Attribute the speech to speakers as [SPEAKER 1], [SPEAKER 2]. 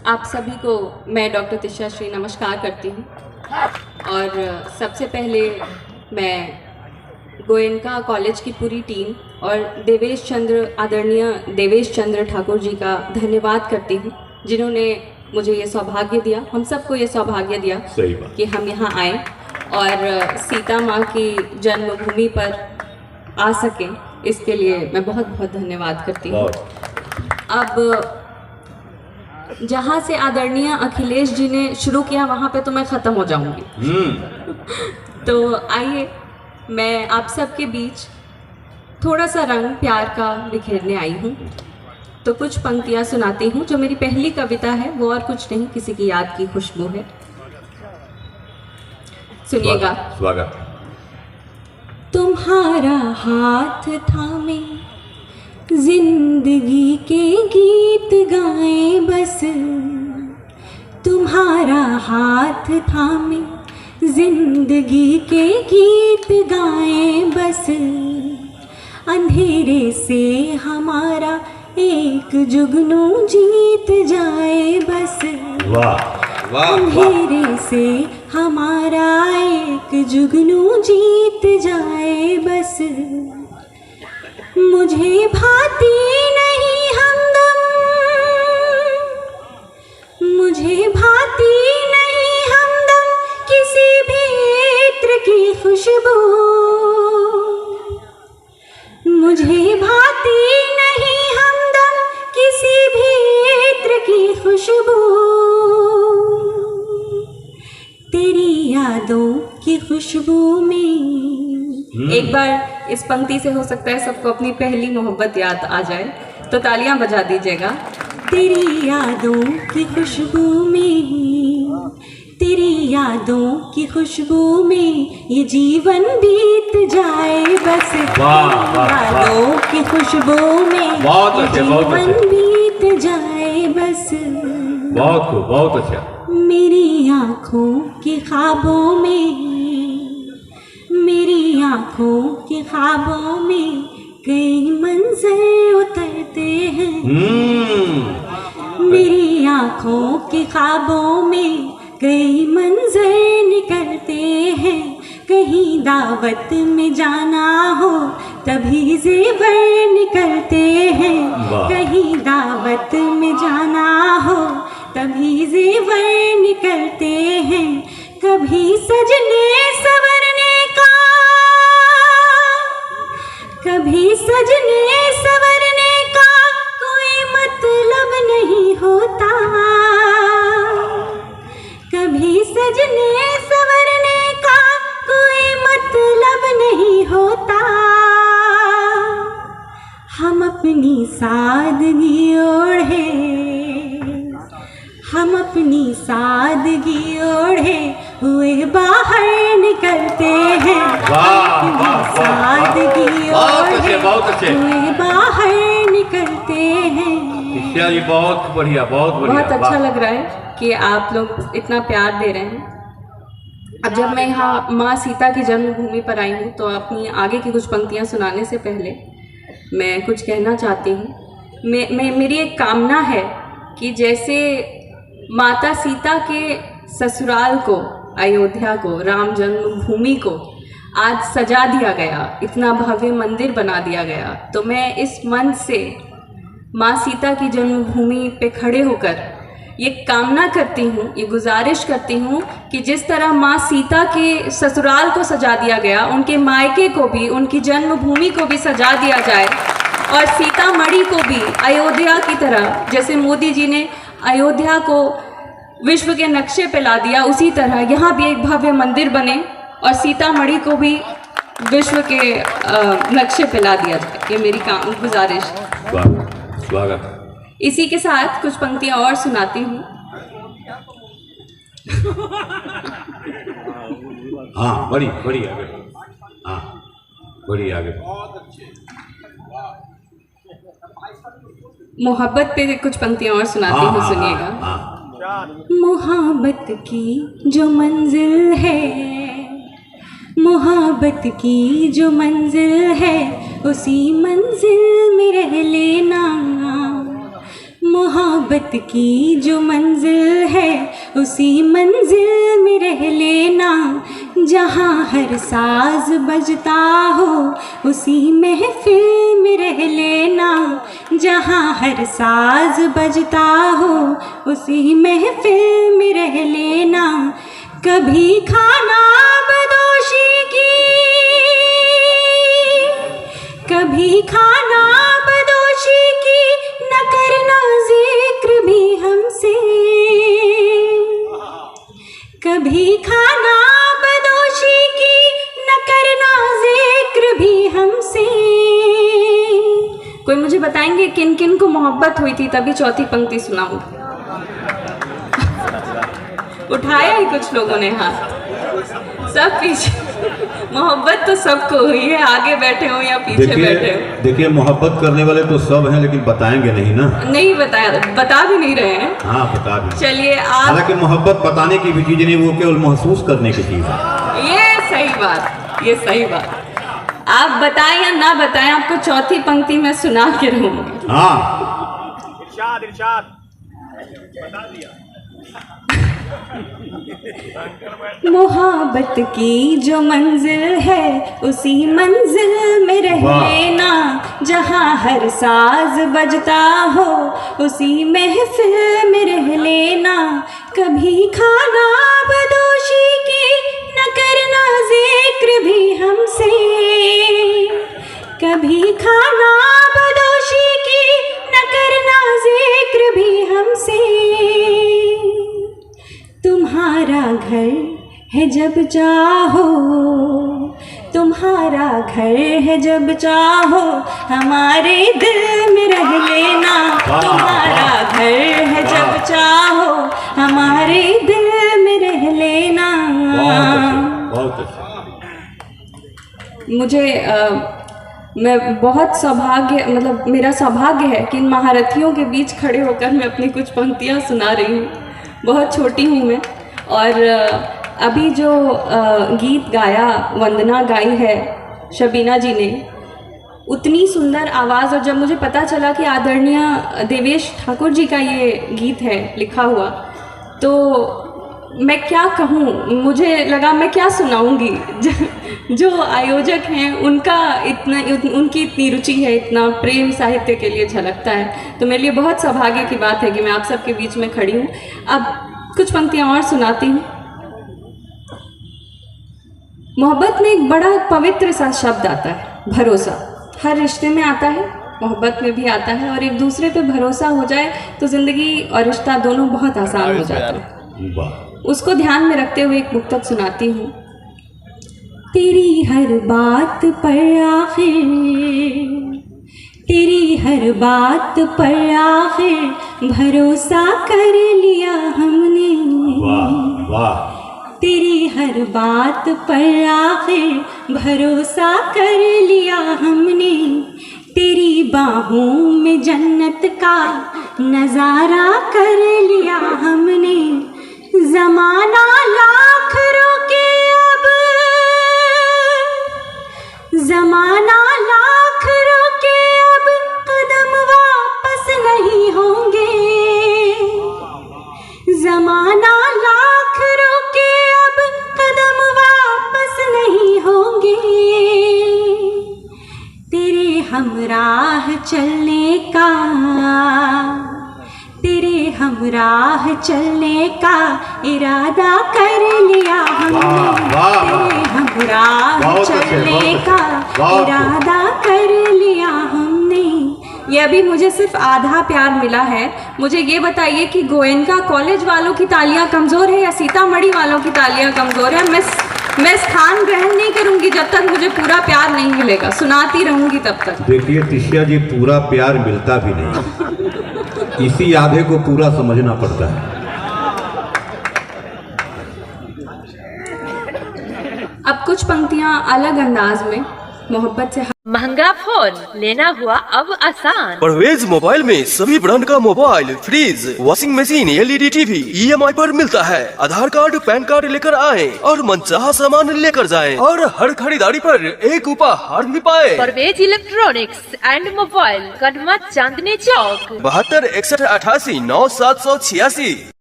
[SPEAKER 1] आप सभी को मैं डॉक्टर तिशा श्री नमस्कार करती हूँ। और सबसे पहले मैं गोयनका कॉलेज की पूरी टीम और आदरणीय देवेश चंद्र ठाकुर जी का धन्यवाद करती हूँ, जिन्होंने मुझे ये सौभाग्य दिया, हम सबको ये सौभाग्य दिया कि हम यहाँ आएँ और सीता माँ की जन्मभूमि पर आ सकें। इसके लिए मैं बहुत बहुत धन्यवाद करती हूँ। अब जहाँ से आदरणीय अखिलेश जी ने शुरू किया वहाँ पे तो मैं ख़त्म हो जाऊँगी। तो आइए, मैं आप सबके बीच थोड़ा सा रंग प्यार का बिखेरने आई हूँ। तो कुछ पंक्तियाँ सुनाती हूँ। जो मेरी पहली कविता है वो और कुछ नहीं, किसी की याद की खुशबू है। सुनिएगा।
[SPEAKER 2] स्वागत।
[SPEAKER 1] तुम्हारा हाथ थामे जिंदगी के गीत गाए बस, तुम्हारा हाथ थामे जिंदगी के गीत गाए बस, अंधेरे से हमारा एक जुगनू जीत जाए बस।
[SPEAKER 2] वाह वाह।
[SPEAKER 1] अंधेरे से हमारा एक जुगनू जीत जाए बस, मुझे भाती नहीं हमदम, मुझे भाती नहीं हमदम किसी भी इत्र की खुशबू, मुझे भाती नहीं हमदम किसी भी इत्र की खुशबू, तेरी यादों की खुशबू में। एक बार इस पंक्ति से हो सकता है सबको अपनी पहली मोहब्बत याद आ जाए, तो तालियां बजा दीजिएगा। तेरी यादों की खुशबू में, तेरी यादों की खुशबू में ये जीवन बीत जाए बस। यादों की खुशबू में ये जीवन बीत जाए बस।
[SPEAKER 2] बहुत खूब, बहुत अच्छा।
[SPEAKER 1] मेरी आँखों के ख्वाबों में, मेरी आँखों के ख्वाबों में कई मंजर उतरते हैं। मेरी आँखों के ख्वाबों में कई मंजर निकलते हैं। कहीं दावत में जाना हो तभी ज़ेवर निकलते हैं। कहीं दावत में जाना हो तभी ज़ेवर निकलते हैं। कभी सजने सवरने का, कभी सजने सवरने का कोई मतलब नहीं होता, कभी सजने सवरने का कोई मतलब नहीं होता। हम अपनी सादगी ओढ़े, हम अपनी सादगी ओढ़े हुए बाहर निकलते हैं। अपनी सादगी ओढ़े हुए बाहर निकलते हैं।
[SPEAKER 2] बहुत बढ़िया, बहुत बढ़िया।
[SPEAKER 1] बहुत अच्छा लग रहा है कि आप लोग इतना प्यार दे रहे हैं। अब जब मैं यहाँ माँ सीता की जन्मभूमि पर आई हूँ तो अपनी आगे की कुछ पंक्तियाँ सुनाने से पहले मैं कुछ कहना चाहती हूँ। मेरी एक कामना है कि जैसे माता सीता के ससुराल को, अयोध्या को, राम जन्मभूमि को आज सजा दिया गया, इतना भव्य मंदिर बना दिया गया, तो मैं इस मंच से माँ सीता की जन्मभूमि पे खड़े होकर ये कामना करती हूँ, ये गुजारिश करती हूँ कि जिस तरह माँ सीता के ससुराल को सजा दिया गया, उनके मायके को भी, उनकी जन्मभूमि को भी सजा दिया जाए। और सीतामढ़ी को भी अयोध्या की तरह, जैसे मोदी जी ने अयोध्या को विश्व के नक्शे पे ला दिया, उसी तरह यहाँ भी एक भव्य मंदिर बने और सीतामढ़ी को भी विश्व के नक्शे पे ला दिया जाए। ये मेरी गुजारिश।
[SPEAKER 2] स्वागत।
[SPEAKER 1] इसी के साथ कुछ पंक्तियाँ और सुनाती हूँ।
[SPEAKER 2] हाँ, बड़ी बड़ी आगे। हाँ, बड़ी आगे।
[SPEAKER 1] मोहब्बत पे कुछ पंक्तियाँ और सुनाती हूँ, सुनिएगा। मोहब्बत की जो मंजिल है, मोहब्बत की जो मंजिल है, उसी मंजिल में रह लेना। मोहब्बत की जो मंजिल है उसी मंजिल में रह लेना, जहाँ हर साज बजता हो उसी महफिल में रह लेना, जहाँ हर साज बजता हो उसी महफिल में रह लेना। कभी खाना बदोशी की, कभी खाना बदोशी की न करना जिक्र भी हमसे, कभी खाना बदोशी की न करना जिक्र भी हमसे। कोई मुझे बताएंगे किन किन को मोहब्बत हुई थी? तभी चौथी पंक्ति सुनाऊंगी। उठाया ही कुछ लोगों ने हाथ, सब पीछे। मोहब्बत तो सबको हुई है, आगे बैठे हो या पीछे बैठे हो।
[SPEAKER 2] देखिए मोहब्बत करने वाले तो सब हैं, लेकिन बताएंगे नहीं ना। नहीं
[SPEAKER 1] बताया, बता भी नहीं रहे हैं।
[SPEAKER 2] हाँ बता भी।
[SPEAKER 1] चलिए आप,
[SPEAKER 2] हालांकि मोहब्बत बताने की भी चीज नहीं, वो केवल महसूस करने की चीज है।
[SPEAKER 1] ये सही बात, ये सही बात। आप बताएं या ना बताएं, आपको चौथी पंक्ति में सुना के रहूंगी।
[SPEAKER 2] हाँ
[SPEAKER 3] इरशाद इरशाद बता दिया।
[SPEAKER 1] मोहब्बत की जो मंजिल है उसी मंजिल में रह लेना, जहाँ हर साज बजता हो उसी महफिल में रह लेना। कभी खाना बदोशी की न करना जिक्र भी हमसे, कभी खाना बदोशी की न करना जिक्र भी हमसे। तुम्हारा घर है जब चाहो, तुम्हारा घर है जब चाहो हमारे दिल में रह लेना, तुम्हारा घर है जब चाहो हमारे दिल में रह लेना।
[SPEAKER 2] बहुत अच्छा।
[SPEAKER 1] मुझे मैं बहुत सौभाग्य, मतलब मेरा सौभाग्य है कि इन महारथियों के बीच खड़े होकर मैं अपनी कुछ पंक्तियाँ सुना रही हूँ। बहुत छोटी हूँ मैं, और अभी जो गीत गाया, वंदना गाई है शबीना जी ने, उतनी सुंदर आवाज़। और जब मुझे पता चला कि आदरणीय देवेश ठाकुर जी का ये गीत है लिखा हुआ, तो मैं क्या कहूँ, मुझे लगा मैं क्या सुनाऊँगी। जो आयोजक हैं उनका उनकी इतनी रुचि है, इतना प्रेम साहित्य के लिए झलकता है, तो मेरे लिए बहुत सौभाग्य की बात है कि मैं आप सबके बीच में खड़ी हूँ। अब कुछ पंक्तियाँ और सुनाती हूँ। मोहब्बत में एक बड़ा पवित्र सा शब्द आता है, भरोसा। हर रिश्ते में आता है, मोहब्बत में भी आता है, और एक दूसरे पे भरोसा हो जाए तो ज़िंदगी और रिश्ता दोनों बहुत आसान हो जाता है। उसको ध्यान में रखते हुए एक मुक्तक सुनाती हूँ। तेरी हर बात पर आखिर, तेरी हर बात पर आखिर भरोसा कर लिया हमने।
[SPEAKER 2] वाह वाह।
[SPEAKER 1] तेरी हर बात पर आखिर भरोसा कर लिया हमने, तेरी बाहों में जन्नत का नज़ारा कर लिया हमने। ज़माना लाख रोके अब, ज़माना लाख रोके अब कदम वापस नहीं होंगे। ज़माना लाख रोके अब कदम वापस नहीं होंगे। तेरे हमराह चलने का, तेरे हमराह चलने का इरादा कर लिया हमने। तेरे हमराह चलने का इरादा कर लिया हमने। ये अभी मुझे सिर्फ आधा प्यार मिला है। मुझे ये बताइए कि गोयनका कॉलेज वालों की तालियां कमज़ोर है या सीतामढ़ी वालों की तालियां कमज़ोर है? मैं स्थान ग्रहण नहीं करूंगी जब तक मुझे पूरा प्यार नहीं मिलेगा, सुनाती रहूंगी तब तक।
[SPEAKER 2] देखिए तिष्या जी, पूरा प्यार मिलता भी नहीं, इसी आधे को पूरा समझना पड़ता है।
[SPEAKER 1] अब कुछ पंक्तियां अलग अंदाज में मोहब्बत से
[SPEAKER 4] महंगा फोन लेना हुआ अब आसान।
[SPEAKER 5] परवेज मोबाइल में सभी ब्रांड का mobile, fridge, washing machine, LED TV EMI पर मिलता है। आधार कार्ड, पैन कार्ड लेकर आएं और मनचाहा सामान लेकर जाएं और हर खरीदारी पर एक उपहार भी पाएं।
[SPEAKER 4] Parvez electronics and mobile, Kadma, Chandni Chowk.
[SPEAKER 5] 72 61 88 9 786।